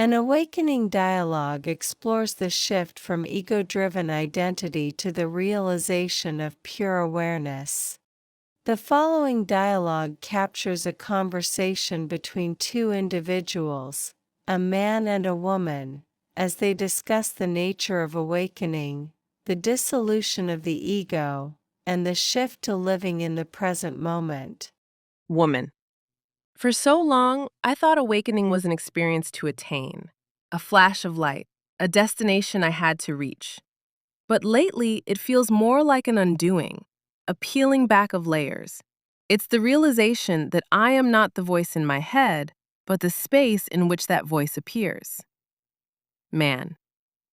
An awakening dialogue explores the shift from ego-driven identity to the realization of pure awareness. The following dialogue captures a conversation between two individuals, a man and a woman, as they discuss the nature of awakening, the dissolution of the ego, and the shift to living in the present moment. Woman. For so long, I thought awakening was an experience to attain, a flash of light, a destination I had to reach. But lately, it feels more like an undoing, a peeling back of layers. It's the realization that I am not the voice in my head, but the space in which that voice appears. Man.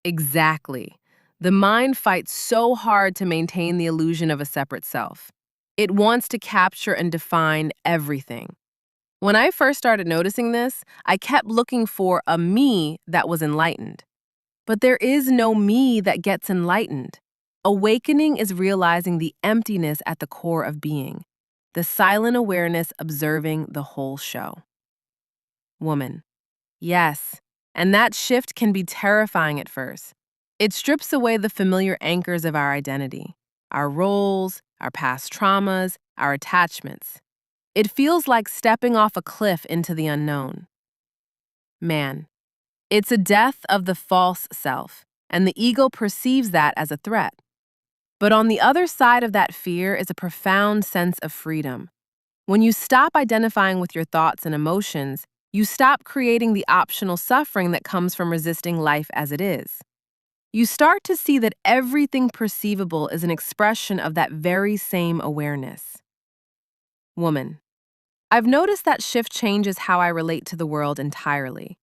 Exactly. The mind fights so hard to maintain the illusion of a separate self. It wants to capture and define everything. When I first started noticing this, I kept looking for a me that was enlightened. But there is no me that gets enlightened. Awakening is realizing the emptiness at the core of being, the silent awareness observing the whole show. Woman. Yes, and that shift can be terrifying at first. It strips away the familiar anchors of our identity, our roles, our past traumas, our attachments. It feels like stepping off a cliff into the unknown. Man. It's a death of the false self, and the ego perceives that as a threat. But on the other side of that fear is a profound sense of freedom. When you stop identifying with your thoughts and emotions, you stop creating the optional suffering that comes from resisting life as it is. You start to see that everything perceivable is an expression of that very same awareness. Woman. I've noticed that shift changes how I relate to the world entirely.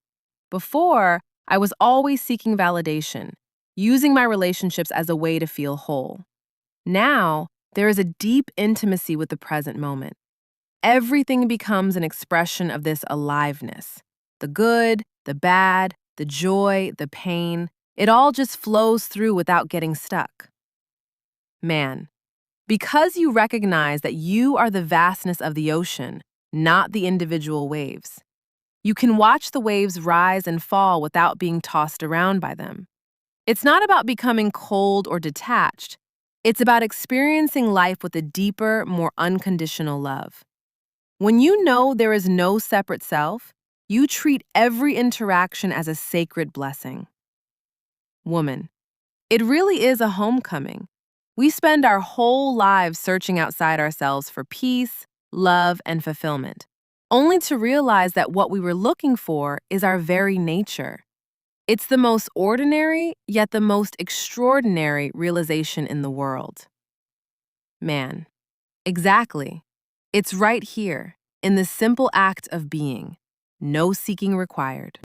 Before, I was always seeking validation, using my relationships as a way to feel whole. Now, there is a deep intimacy with the present moment. Everything becomes an expression of this aliveness. The good, the bad, the joy, the pain, it all just flows through without getting stuck. Man. Because you recognize that you are the vastness of the ocean, not the individual waves. You can watch the waves rise and fall without being tossed around by them. It's not about becoming cold or detached. It's about experiencing life with a deeper, more unconditional love. When you know there is no separate self, you treat every interaction as a sacred blessing. Woman. It really is a homecoming. We spend our whole lives searching outside ourselves for peace, love, and fulfillment, only to realize that what we were looking for is our very nature. It's the most ordinary, yet the most extraordinary realization in the world. Man. Exactly. It's right here, in the simple act of being. No seeking required.